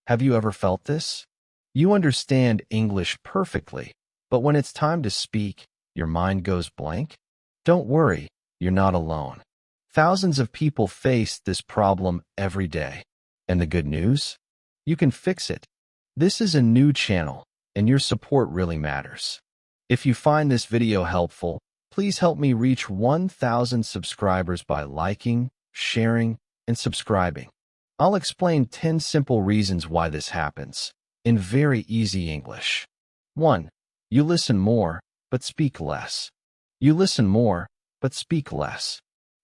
Have you ever felt this? You understand English perfectly, but when it's time to speak, your mind goes blank? Don't worry, you're not alone. Thousands of people face this problem every day. And the good news? You can fix it. This is a new channel, and your support really matters. If you find this video helpful, please help me reach 1,000 subscribers by liking, sharing, and subscribing. I'll explain 10 simple reasons why this happens, in very easy English. 1. You listen more, but speak less. You listen more, but speak less.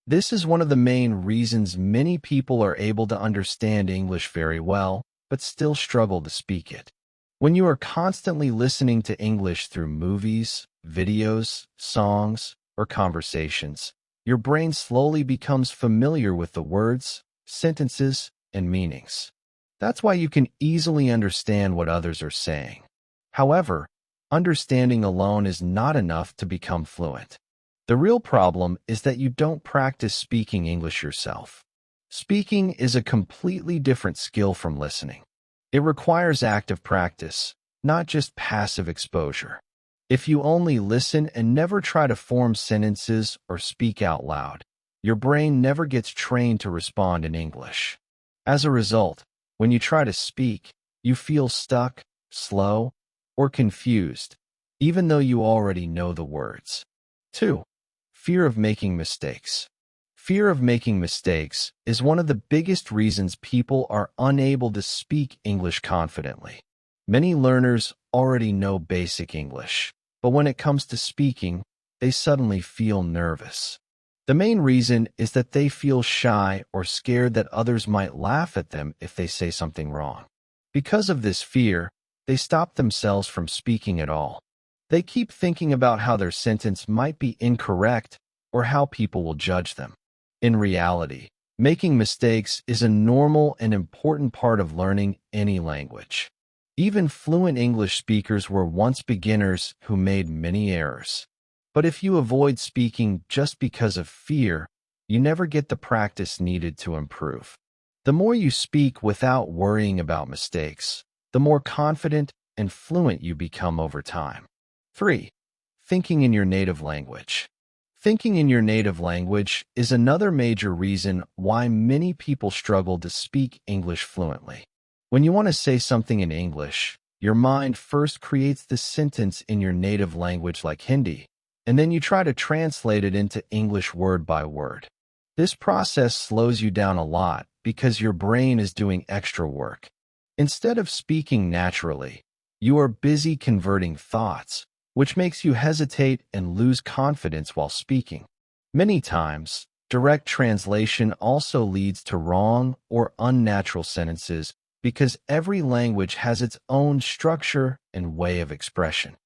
This is one of the main reasons many people are able to understand English very well, but still struggle to speak it. When you are constantly listening to English through movies, videos, songs, or conversations, your brain slowly becomes familiar with the words, sentences, and meanings. That's why you can easily understand what others are saying. However, understanding alone is not enough to become fluent. The real problem is that you don't practice speaking English yourself. Speaking is a completely different skill from listening. It requires active practice, not just passive exposure. If you only listen and never try to form sentences or speak out loud, your brain never gets trained to respond in English. As a result, when you try to speak, you feel stuck, slow, or confused, even though you already know the words. 2. Fear of making mistakes. Fear of making mistakes is one of the biggest reasons people are unable to speak English confidently. Many learners already know basic English, but when it comes to speaking, they suddenly feel nervous. The main reason is that they feel shy or scared that others might laugh at them if they say something wrong. Because of this fear, they stop themselves from speaking at all. They keep thinking about how their sentence might be incorrect or how people will judge them. In reality, making mistakes is a normal and important part of learning any language. Even fluent English speakers were once beginners who made many errors. But if you avoid speaking just because of fear, you never get the practice needed to improve. The more you speak without worrying about mistakes, the more confident and fluent you become over time. 3. Thinking in your native language. Thinking in your native language is another major reason why many people struggle to speak English fluently. When you want to say something in English, your mind first creates the sentence in your native language like Hindi, and then you try to translate it into English word by word. This process slows you down a lot because your brain is doing extra work. Instead of speaking naturally, you are busy converting thoughts, which makes you hesitate and lose confidence while speaking. Many times, direct translation also leads to wrong or unnatural sentences because every language has its own structure and way of expression.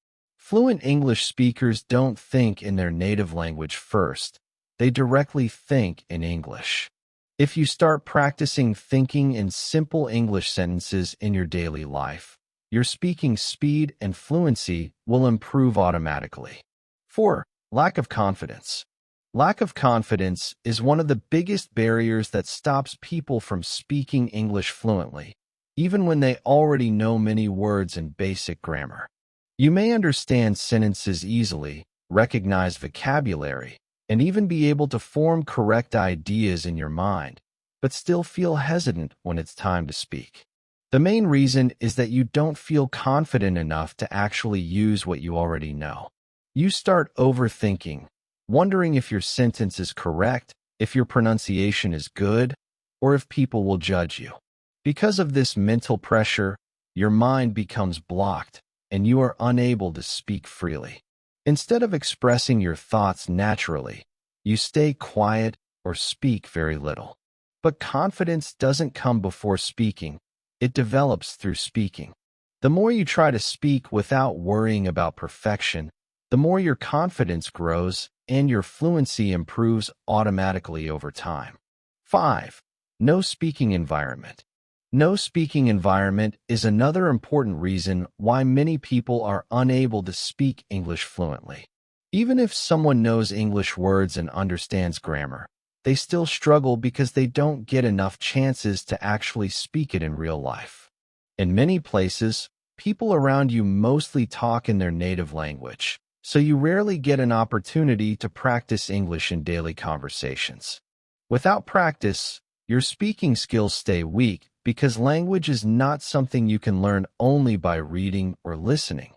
Fluent English speakers don't think in their native language first. They directly think in English. If you start practicing thinking in simple English sentences in your daily life, your speaking speed and fluency will improve automatically. 4. Lack of confidence. Lack of confidence is one of the biggest barriers that stops people from speaking English fluently, even when they already know many words and basic grammar. You may understand sentences easily, recognize vocabulary, and even be able to form correct ideas in your mind, but still feel hesitant when it's time to speak. The main reason is that you don't feel confident enough to actually use what you already know. You start overthinking, wondering if your sentence is correct, if your pronunciation is good, or if people will judge you. Because of this mental pressure, your mind becomes blocked, and you are unable to speak freely. Instead of expressing your thoughts naturally, you stay quiet or speak very little. But confidence doesn't come before speaking. It develops through speaking. The more you try to speak without worrying about perfection, the more your confidence grows and your fluency improves automatically over time. 5. No speaking environment. No speaking environment is another important reason why many people are unable to speak English fluently. Even if someone knows English words and understands grammar, they still struggle because they don't get enough chances to actually speak it in real life. In many places, people around you mostly talk in their native language, so you rarely get an opportunity to practice English in daily conversations. Without practice, your speaking skills stay weak because language is not something you can learn only by reading or listening.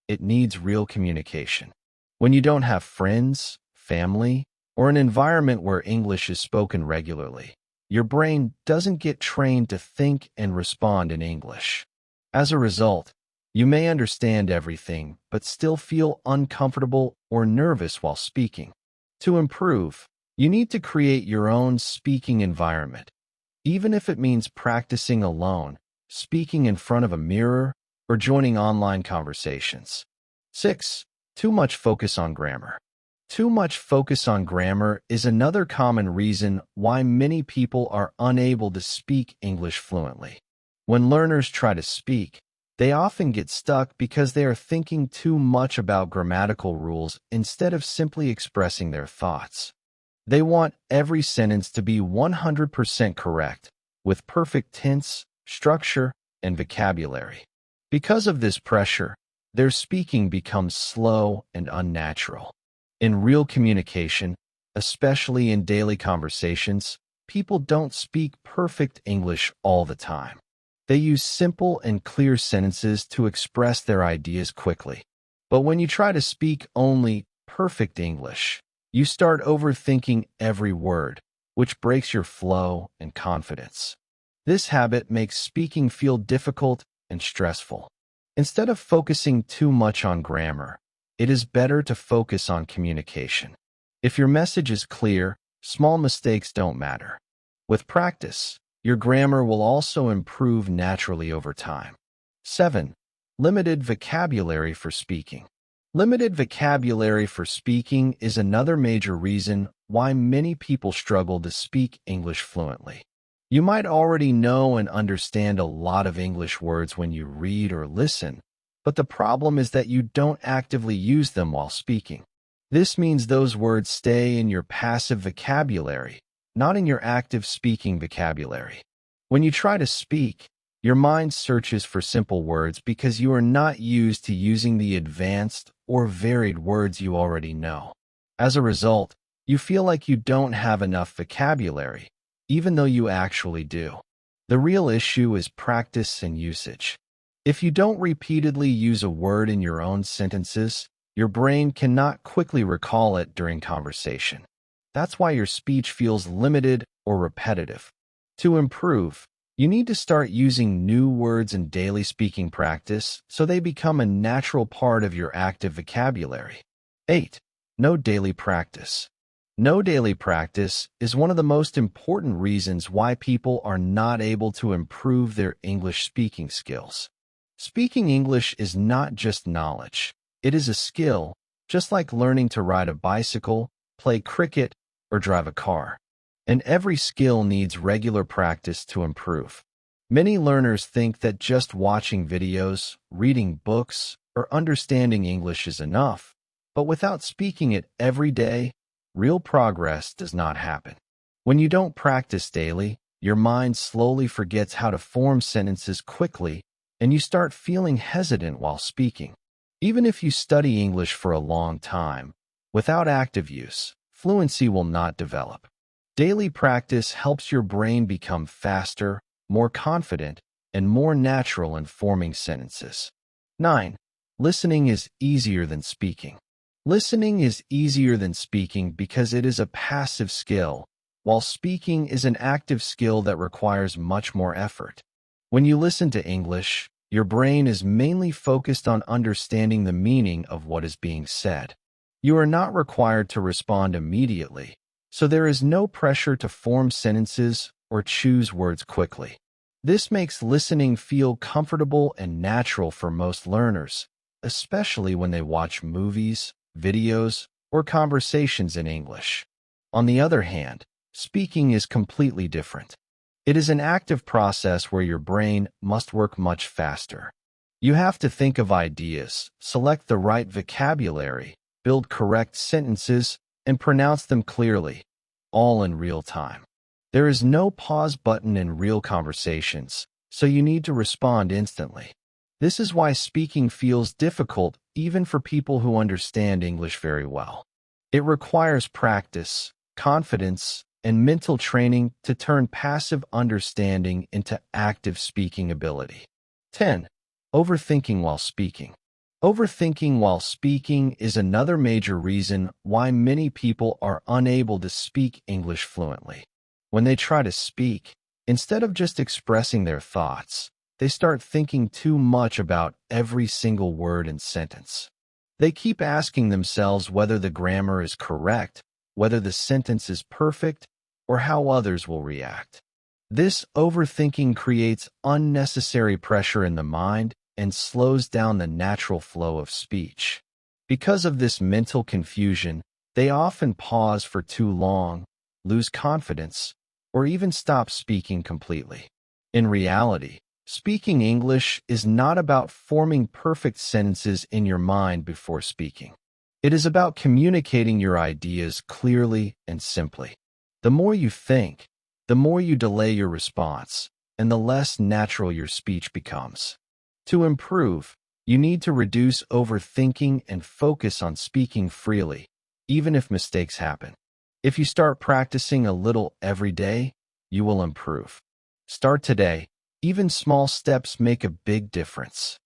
It needs real communication. When you don't have friends, family, or an environment where English is spoken regularly, your brain doesn't get trained to think and respond in English. As a result, you may understand everything but still feel uncomfortable or nervous while speaking. To improve, you need to create your own speaking environment, even if it means practicing alone, speaking in front of a mirror, or joining online conversations. 6. Too much focus on grammar. Too much focus on grammar is another common reason why many people are unable to speak English fluently. When learners try to speak, they often get stuck because they are thinking too much about grammatical rules instead of simply expressing their thoughts. They want every sentence to be 100% correct, with perfect tense, structure, and vocabulary. Because of this pressure, their speaking becomes slow and unnatural. In real communication, especially in daily conversations, people don't speak perfect English all the time. They use simple and clear sentences to express their ideas quickly. But when you try to speak only perfect English, you start overthinking every word, which breaks your flow and confidence. This habit makes speaking feel difficult and stressful. Instead of focusing too much on grammar, it is better to focus on communication. If your message is clear, small mistakes don't matter. With practice, your grammar will also improve naturally over time. 7. Limited vocabulary for speaking. Limited vocabulary for speaking is another major reason why many people struggle to speak English fluently. You might already know and understand a lot of English words when you read or listen, but the problem is that you don't actively use them while speaking. This means those words stay in your passive vocabulary, not in your active speaking vocabulary. When you try to speak, your mind searches for simple words because you are not used to using the advanced or varied words you already know. As a result, you feel like you don't have enough vocabulary, even though you actually do. The real issue is practice and usage. If you don't repeatedly use a word in your own sentences, your brain cannot quickly recall it during conversation. That's why your speech feels limited or repetitive. To improve, you need to start using new words in daily speaking practice so they become a natural part of your active vocabulary. 8. No daily practice. No daily practice is one of the most important reasons why people are not able to improve their English speaking skills. Speaking English is not just knowledge. It is a skill, just like learning to ride a bicycle, play cricket, or drive a car. And every skill needs regular practice to improve. Many learners think that just watching videos, reading books, or understanding English is enough, but without speaking it every day, real progress does not happen. When you don't practice daily, your mind slowly forgets how to form sentences quickly, and you start feeling hesitant while speaking. Even if you study English for a long time, without active use, fluency will not develop. Daily practice helps your brain become faster, more confident, and more natural in forming sentences. 9. Listening is easier than speaking. Listening is easier than speaking because it is a passive skill, while speaking is an active skill that requires much more effort. When you listen to English, your brain is mainly focused on understanding the meaning of what is being said. You are not required to respond immediately, so there is no pressure to form sentences or choose words quickly. This makes listening feel comfortable and natural for most learners, especially when they watch movies, videos, or conversations in English. On the other hand, speaking is completely different. It is an active process where your brain must work much faster. You have to think of ideas, select the right vocabulary, build correct sentences, and pronounce them clearly, all in real time. There is no pause button in real conversations, so you need to respond instantly. This is why speaking feels difficult even for people who understand English very well. It requires practice, confidence, and mental training to turn passive understanding into active speaking ability. 10. Overthinking while speaking. Overthinking while speaking is another major reason why many people are unable to speak English fluently. When they try to speak, instead of just expressing their thoughts, they start thinking too much about every single word and sentence. They keep asking themselves whether the grammar is correct, whether the sentence is perfect, or how others will react. This overthinking creates unnecessary pressure in the mind and slows down the natural flow of speech. Because of this mental confusion, they often pause for too long, lose confidence, or even stop speaking completely. In reality, speaking English is not about forming perfect sentences in your mind before speaking. It is about communicating your ideas clearly and simply. The more you think, the more you delay your response, and the less natural your speech becomes. To improve, you need to reduce overthinking and focus on speaking freely, even if mistakes happen. If you start practicing a little every day, you will improve. Start today. Even small steps make a big difference.